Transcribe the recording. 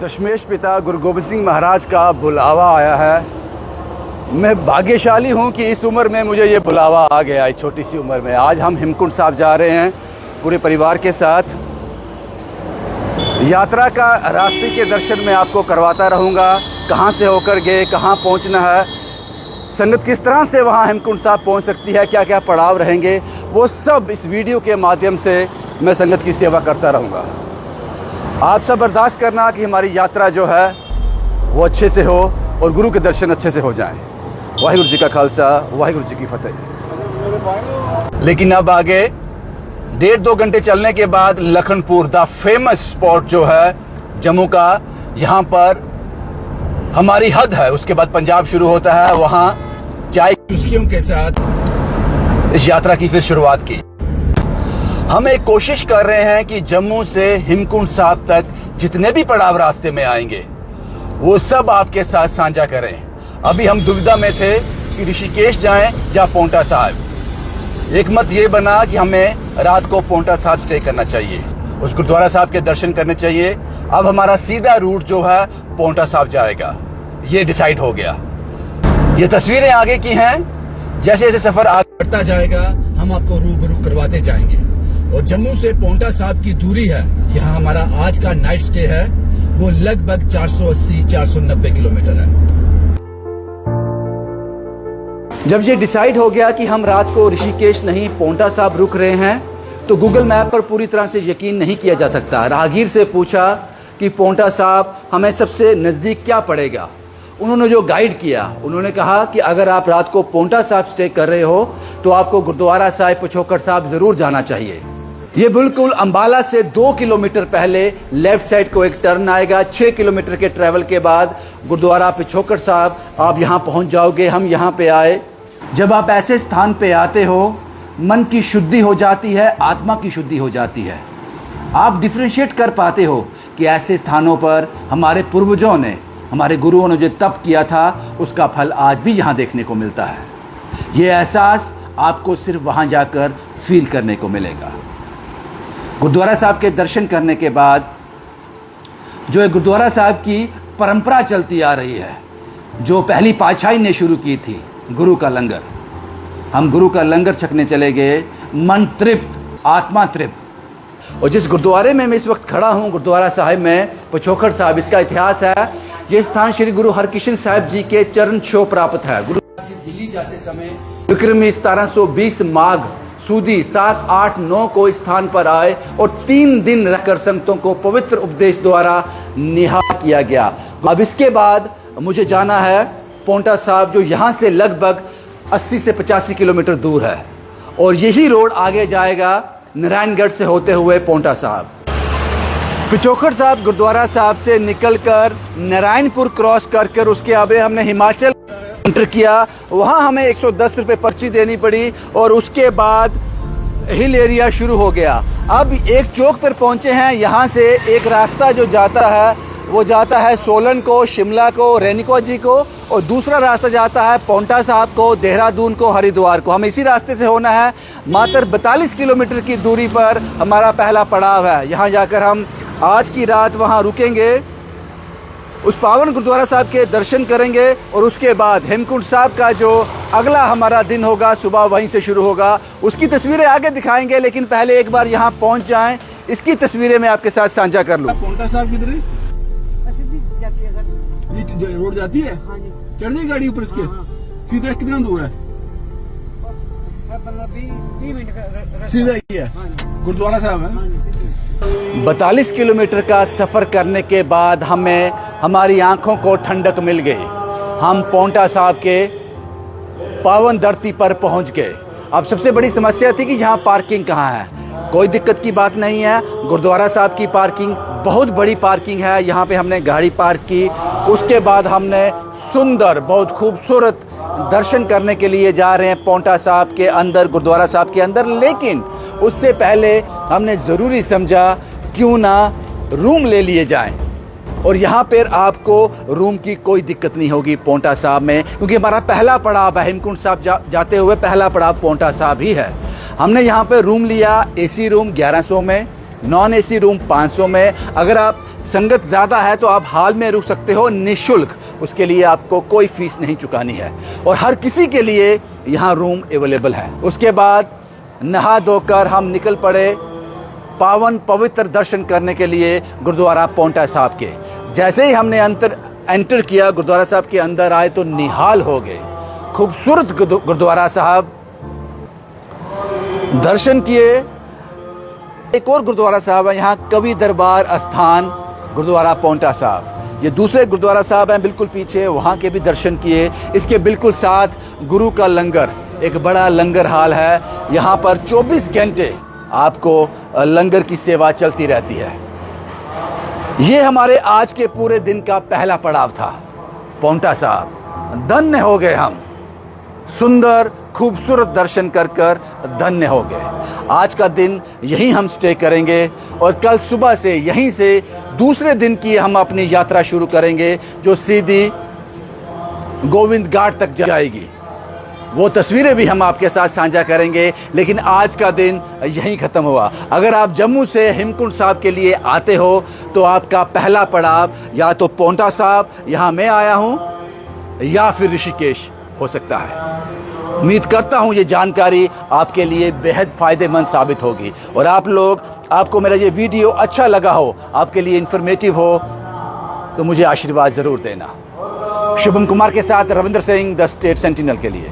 दशमेश पिता गुरु गोबिंद सिंह महाराज का बुलावा आया है। मैं भाग्यशाली हूँ कि इस उम्र में मुझे ये बुलावा आ गया, इस छोटी सी उम्र में। आज हम हेमकुंड साहब जा रहे हैं पूरे परिवार के साथ। यात्रा का रास्ते के दर्शन मैं आपको करवाता रहूँगा, कहाँ से होकर गए, कहाँ पहुँचना है, संगत किस तरह से वहाँ हेमकुंड साहब पहुँच सकती है, क्या क्या पड़ाव रहेंगे, वो सब इस वीडियो के माध्यम से मैं संगत की सेवा करता रहूँगा। आप सब बर्दाश्त करना कि हमारी यात्रा जो है वो अच्छे से हो और गुरु के दर्शन अच्छे से हो जाएं। वाहिगुरु जी का खालसा, वाहिगुरु जी की फतेह। लेकिन अब आगे 1.5-2 घंटे चलने के बाद लखनपुर द फेमस स्पॉट जो है जम्मू का, यहाँ पर हमारी हद है। उसके बाद पंजाब शुरू होता है, वहाँ चाय चुस्कियों के साथ इस यात्रा की फिर शुरुआत की। हम एक कोशिश कर रहे हैं कि जम्मू से हेमकुंड साहब तक जितने भी पड़ाव रास्ते में आएंगे वो सब आपके साथ साझा करें। अभी हम दुविधा में थे कि ऋषिकेश जाएं या पोंटा साहिब। एक मत ये बना कि हमें रात को पोंटा साहिब स्टे करना चाहिए, उस गुरुद्वारा साहब के दर्शन करने चाहिए। अब हमारा सीधा रूट जो है पोंटा साहिब जाएगा, ये डिसाइड हो गया। ये तस्वीरें आगे की हैं, जैसे जैसे सफर आगे बढ़ता जाएगा हम आपको रूबरू करवाते जाएंगे। और जम्मू से पोंटा साहिब की दूरी है, यहाँ हमारा आज का नाइट स्टे है, वो लगभग 480-490 किलोमीटर है। जब ये डिसाइड हो गया कि हम रात को ऋषिकेश नहीं पोंटा साहिब रुक रहे हैं, तो गूगल मैप पर पूरी तरह से यकीन नहीं किया जा सकता। राहगीर से पूछा कि पोंटा साहिब हमें सबसे नज़दीक क्या पड़ेगा। उन्होंने जो गाइड किया, उन्होंने कहा कि अगर आप रात को पोंटा साहिब स्टे कर रहे हो तो आपको गुरुद्वारा साहिब पिछोकड़ साहिब ज़रूर जाना चाहिए। ये बिल्कुल अंबाला से 2 किलोमीटर पहले लेफ्ट साइड को एक टर्न आएगा। 6 किलोमीटर के ट्रैवल के बाद गुरुद्वारा पिछोकड़ साहिब आप यहाँ पहुँच जाओगे। हम यहाँ पे आए। जब आप ऐसे स्थान पे आते हो, मन की शुद्धि हो जाती है, आत्मा की शुद्धि हो जाती है। आप डिफ्रेंशिएट कर पाते हो कि ऐसे स्थानों पर हमारे पूर्वजों ने, हमारे गुरुओं ने जो तप किया था उसका फल आज भी यहाँ देखने को मिलता है। ये एहसास आपको सिर्फ वहाँ जाकर फील करने को मिलेगा। गुरुद्वारा साहब के दर्शन करने के बाद जो एक गुरुद्वारा साहब की परंपरा चलती आ रही है, जो पहली पातशाही ने शुरू की थी, गुरु का लंगर। हम गुरु का लंगर छकने चले गए, मन तृप्त, आत्मा तृप्त। और जिस गुरुद्वारे में मैं इस वक्त खड़ा हूँ, गुरुद्वारा साहिब में पिछोकड़ साहिब, इसका इतिहास है, ये स्थान श्री गुरु हरकृष्ण साहिब जी के चरण छो प्राप्त है। गुरु दिल्ली जाते समय विक्रमी 1720 माघ सूदी 7, 8, 9 को इस स्थान पर आए और 3 दिन रहकर संतों को पवित्र उपदेश द्वारा निहाल किया गया। अब इसके बाद मुझे जाना है पोंटा साहिब, जो यहाँ से लगभग 80 से 85 किलोमीटर दूर है, और यही रोड आगे जाएगा नारायणगढ़ से होते हुए पोंटा साहिब। पिछोकड़ साहिब गुरुद्वारा साहिब से निकलकर नारायणपुर क्रॉस कर उसके आगे हमने हिमाचल एंटर किया। वहाँ हमें 110 रुपये पर्ची देनी पड़ी और उसके बाद हिल एरिया शुरू हो गया। अब एक चौक पर पहुँचे हैं, यहाँ से एक रास्ता जो जाता है वो जाता है सोलन को, शिमला को, रेनिको जी को, और दूसरा रास्ता जाता है पोंटा साहिब को, देहरादून को, हरिद्वार को। हमें इसी रास्ते से होना है। मात्र 42 किलोमीटर की दूरी पर हमारा पहला पड़ाव है। यहाँ जाकर हम आज की रात वहाँ रुकेंगे, उस पावन गुरुद्वारा साहब के दर्शन करेंगे और उसके बाद हेमकुंड साहब का जो अगला हमारा दिन होगा, सुबह वहीं से शुरू होगा। उसकी तस्वीरें आगे दिखाएंगे, लेकिन पहले एक बार यहाँ पहुँच जाएं, इसकी तस्वीरें मैं आपके साथ साझा कर लूँ। पोंटा साहब किधर है? ये रोड जाती है? हाँ जी। चढ़ जाएगी गाड़ी ऊपर इसके? हाँ। सीधा कितना दूर है? 15-20 मिनट का सीधा ही है। गुरुद्वारा साहब है। 42 किलोमीटर का सफर करने के बाद हमें हमारी आंखों को ठंडक मिल गई। हम पोंटा साहिब के पावन धरती पर पहुंच गए। अब सबसे बड़ी समस्या थी कि यहाँ पार्किंग कहाँ है। कोई दिक्कत की बात नहीं है, गुरुद्वारा साहब की पार्किंग बहुत बड़ी पार्किंग है। यहाँ पे हमने गाड़ी पार्क की। उसके बाद हमने सुंदर, बहुत खूबसूरत दर्शन करने के लिए जा रहे हैं पोंटा साहिब के अंदर, गुरुद्वारा साहब के अंदर। लेकिन उससे पहले हमने ज़रूरी समझा क्यों ना रूम ले लिए जाएं। और यहाँ पर आपको रूम की कोई दिक्कत नहीं होगी पोंटा साहिब में, क्योंकि हमारा पहला पड़ाव है हेमकुंड साहिब जाते हुए, पहला पड़ाव पोंटा साहिब ही है। हमने यहाँ पे रूम लिया, एसी रूम 1100 में, नॉन एसी रूम 500 में। अगर आप संगत ज़्यादा है तो आप हॉल में रुक सकते हो निःशुल्क, उसके लिए आपको कोई फीस नहीं चुकानी है और हर किसी के लिए यहाँ रूम अवेलेबल है। उसके बाद नहा धोकर हम निकल पड़े पावन पवित्र दर्शन करने के लिए गुरुद्वारा पौंटा साहब के। जैसे ही हमने एंटर किया गुरुद्वारा साहब के अंदर आए तो निहाल हो गए। खूबसूरत गुरुद्वारा साहब, दर्शन किए। एक और गुरुद्वारा साहब है यहाँ, कवि दरबार स्थान गुरुद्वारा पौंटा साहब। ये दूसरे गुरुद्वारा साहब हैं बिल्कुल पीछे, वहाँ के भी दर्शन किए। इसके बिल्कुल साथ गुरु का लंगर, एक बड़ा लंगर हाल है। यहाँ पर 24 घंटे आपको लंगर की सेवा चलती रहती है। ये हमारे आज के पूरे दिन का पहला पड़ाव था पौंटा साहब। धन्य हो गए हम, सुंदर खूबसूरत दर्शन कर कर धन्य हो गए। आज का दिन यहीं हम स्टे करेंगे और कल सुबह से यहीं से दूसरे दिन की हम अपनी यात्रा शुरू करेंगे जो सीधी गोविंद घाट तक जाएगी। वो तस्वीरें भी हम आपके साथ साझा करेंगे, लेकिन आज का दिन यहीं ख़त्म हुआ। अगर आप जम्मू से हेमकुंड साहब के लिए आते हो तो आपका पहला पड़ाव या तो पौंटा साहब, यहाँ मैं आया हूँ, या फिर ऋषिकेश हो सकता है। उम्मीद करता हूँ ये जानकारी आपके लिए बेहद फ़ायदेमंद साबित होगी और आपको मेरा ये वीडियो अच्छा लगा हो, आपके लिए इन्फॉर्मेटिव हो, तो मुझे आशीर्वाद ज़रूर देना। शुभम कुमार के साथ Ravindra Singh, the state sentinel के लिए।